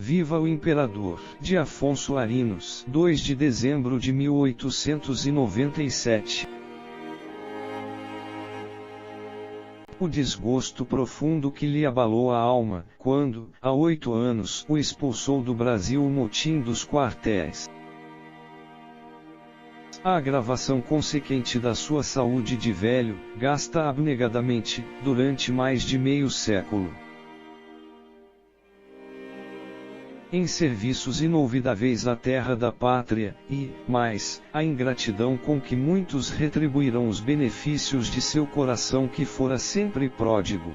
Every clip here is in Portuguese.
Viva o Imperador, de Afonso Arinos, 2 de dezembro de 1897. O desgosto profundo que lhe abalou a alma, quando, há 8 anos, o expulsou do Brasil o motim dos quartéis. A agravação consequente da sua saúde de velho, gasta abnegadamente, durante mais de meio século, em serviços inolvidáveis à terra da pátria, e, mais, a ingratidão com que muitos retribuirão os benefícios de seu coração que fora sempre pródigo.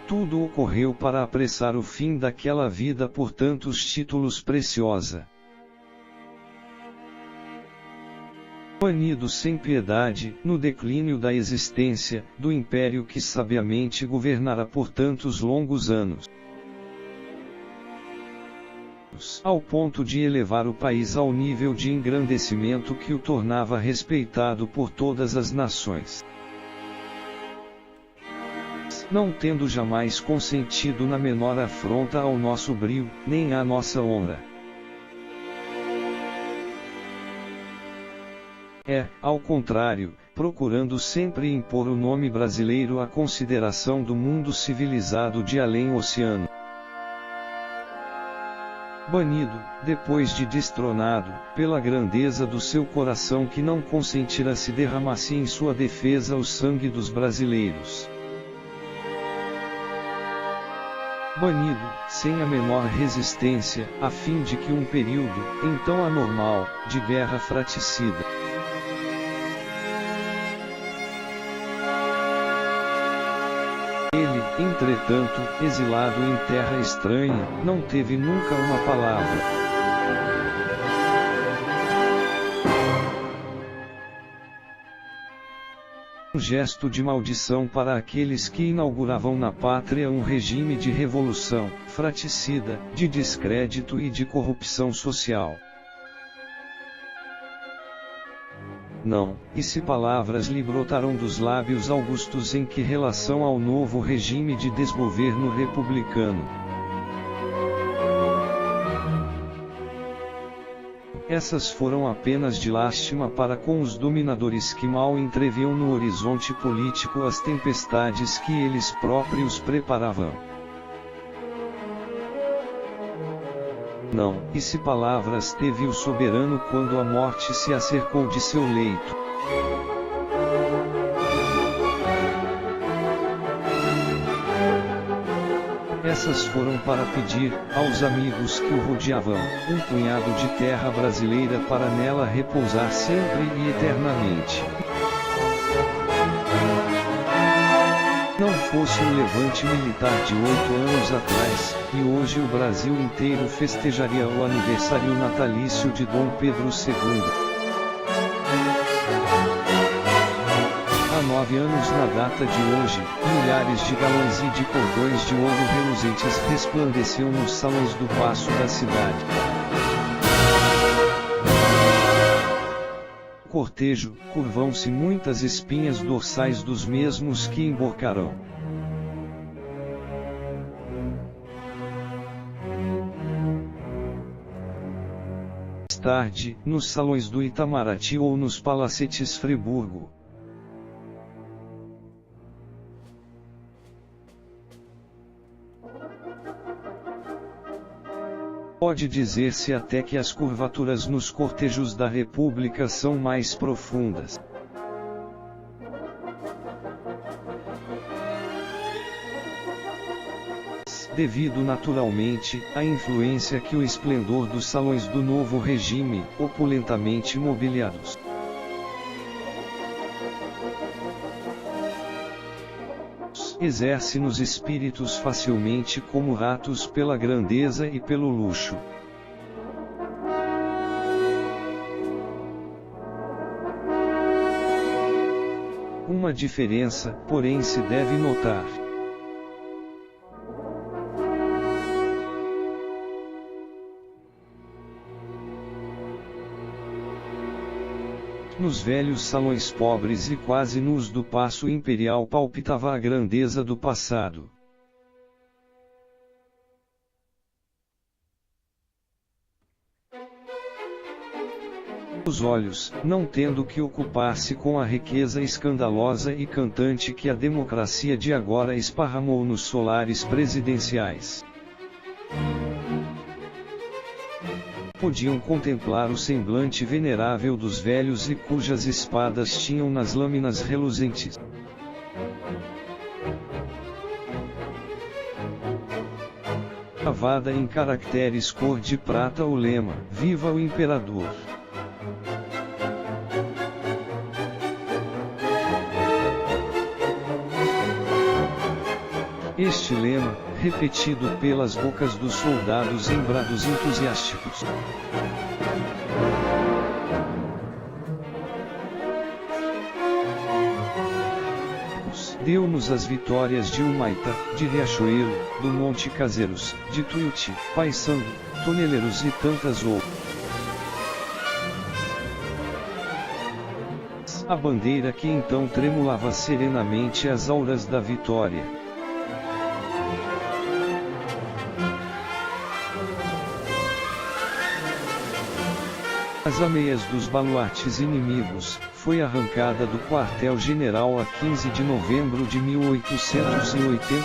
Tudo ocorreu para apressar o fim daquela vida por tantos títulos preciosa. Banido sem piedade, no declínio da existência, do império que sabiamente governara por tantos longos anos, ao ponto de elevar o país ao nível de engrandecimento que o tornava respeitado por todas as nações, não tendo jamais consentido na menor afronta ao nosso brio, nem à nossa honra. Ao contrário, procurando sempre impor o nome brasileiro à consideração do mundo civilizado de além oceano. Banido, depois de destronado, pela grandeza do seu coração que não consentirá se derramasse em sua defesa o sangue dos brasileiros. Banido, sem a menor resistência, a fim de que um período, então anormal, de guerra fratricida, ele, entretanto, exilado em terra estranha, não teve nunca uma palavra. Um gesto de maldição para aqueles que inauguravam na pátria um regime de revolução, fratricida, de descrédito e de corrupção social. Não, e se palavras lhe brotaram dos lábios augustos em que relação ao novo regime de desgoverno republicano. Essas foram apenas de lástima para com os dominadores que mal entreviam no horizonte político as tempestades que eles próprios preparavam. Não, e se palavras teve o soberano quando a morte se acercou de seu leito. Essas foram para pedir, aos amigos que o rodeavam, um punhado de terra brasileira para nela repousar sempre e eternamente. Não fosse um levante militar de 8 anos atrás, e hoje o Brasil inteiro festejaria o aniversário natalício de Dom Pedro II. Há 9 anos na data de hoje, milhares de galões e de cordões de ouro reluzentes resplandeciam nos salões do paço da cidade. Cortejo, curvam-se muitas espinhas dorsais dos mesmos que emborcarão. Mais tarde, nos salões do Itamaraty ou nos palacetes Friburgo. Pode dizer-se até que as curvaturas nos cortejos da República são mais profundas. Devido naturalmente, à influência que o esplendor dos salões do novo regime, opulentamente mobiliados, exerce nos espíritos facilmente como ratos pela grandeza e pelo luxo. Uma diferença, porém, se deve notar. Nos velhos salões pobres e quase nus do Paço Imperial palpitava a grandeza do passado. os olhos, não tendo que ocupar-se com a riqueza escandalosa e cantante que a democracia de agora esparramou nos solares presidenciais. Podiam contemplar o semblante venerável dos velhos e cujas espadas tinham nas lâminas reluzentes gravada em caracteres cor de prata o lema: Viva o Imperador! Este lema, repetido pelas bocas dos soldados em brados entusiásticos, deu-nos as vitórias de Humaitá, de Riachuelo, do Monte Cazeiros, de Tuiuti, Paysandu, Toneleiros e tantas outras. A bandeira que então tremulava serenamente as auras da vitória. As ameias dos baluartes inimigos, foi arrancada do quartel-general a 15 de novembro de 1889.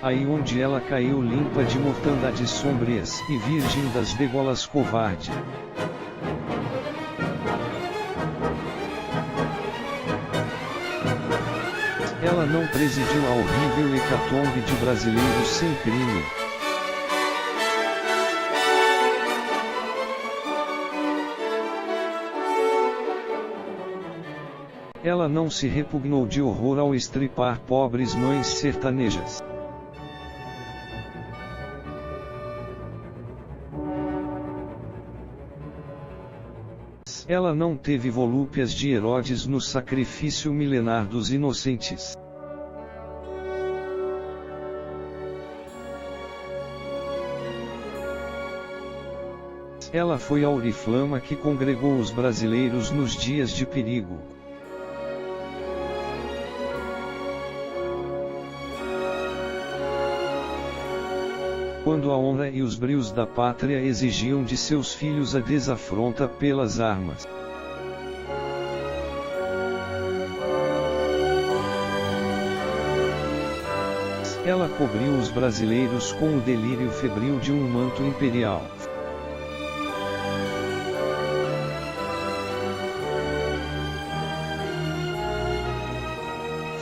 Aí onde ela caiu limpa de mortandades sombrias e virgem das degolas covarde. Ela não presidiu a horrível hecatombe de brasileiros sem crime. Ela não se repugnou de horror ao estripar pobres mães sertanejas. Ela não teve volúpias de Herodes no sacrifício milenar dos inocentes. Ela foi a oriflama que congregou os brasileiros nos dias de perigo. Quando a honra e os brios da pátria exigiam de seus filhos a desafronta pelas armas. Ela cobriu os brasileiros com o delírio febril de um manto imperial.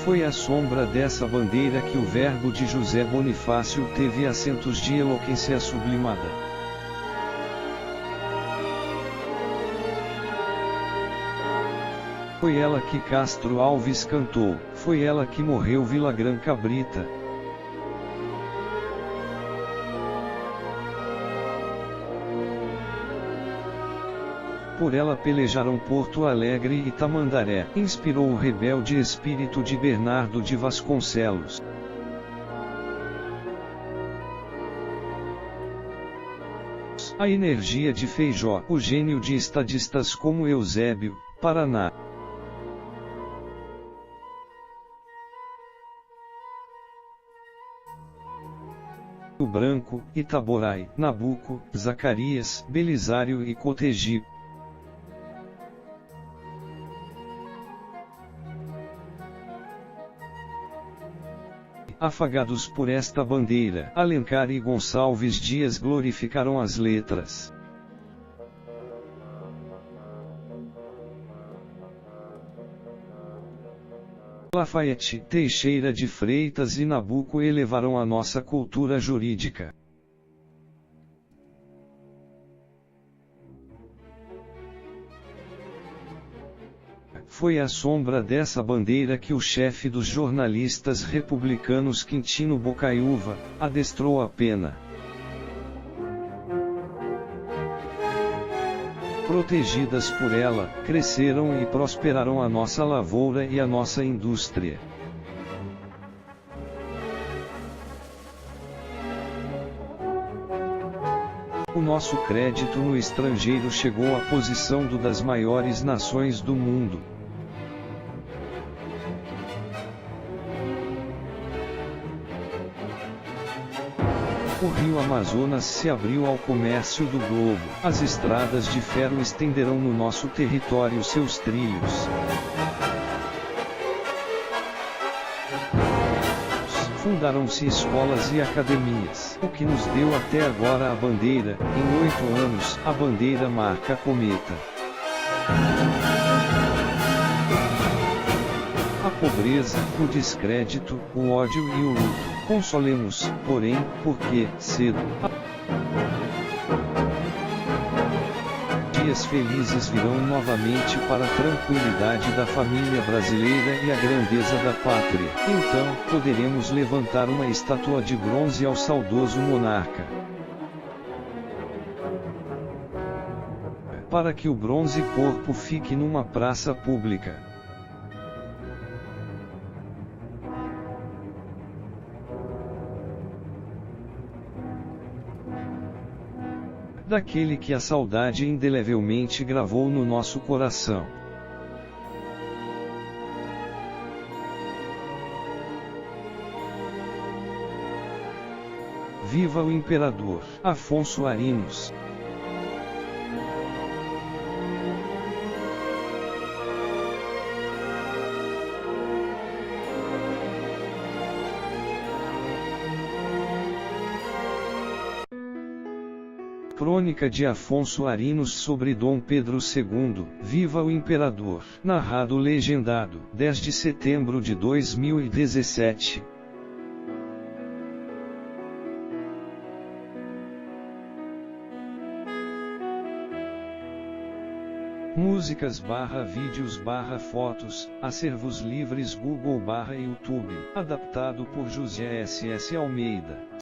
Foi à sombra dessa bandeira que o verbo de José Bonifácio teve acentos de eloquência sublimada. Foi ela que Castro Alves cantou, foi ela que morreu Villagrán Cabrita. Por ela pelejaram Porto Alegre e Tamandaré, inspirou o rebelde espírito de Bernardo de Vasconcelos. A energia de Feijó, o gênio de estadistas como Eusébio, Paraná. O Branco, Itaboraí, Nabuco, Zacarias, Belisário e Cotegipe. Afagados por esta bandeira, Alencar e Gonçalves Dias glorificaram as letras. Lafayette, Teixeira de Freitas e Nabuco elevaram a nossa cultura jurídica. Foi à sombra dessa bandeira que o chefe dos jornalistas republicanos Quintino Bocaiúva adestrou a pena. Protegidas por ela, cresceram e prosperaram a nossa lavoura e a nossa indústria. O nosso crédito no estrangeiro chegou à posição das maiores nações do mundo. O rio Amazonas se abriu ao comércio do globo. As estradas de ferro estenderão no nosso território seus trilhos. Fundaram-se escolas e academias, o que nos deu até agora a bandeira. Em 8 anos, a bandeira marca a cometa. A pobreza, o descrédito, o ódio e o luto. Consolemos, porém, porque, cedo, dias felizes virão novamente para a tranquilidade da família brasileira e a grandeza da pátria. Então, poderemos levantar uma estátua de bronze ao saudoso monarca. Para que o bronze corpo fique numa praça pública. Daquele que a saudade indelevelmente gravou no nosso coração. Viva o Imperador Afonso Arinos! Crônica de Afonso Arinos sobre Dom Pedro II, Viva o Imperador, narrado legendado, 10 de setembro de 2017. Músicas / vídeos / fotos, acervos livres Google / YouTube, adaptado por José S.S. Almeida.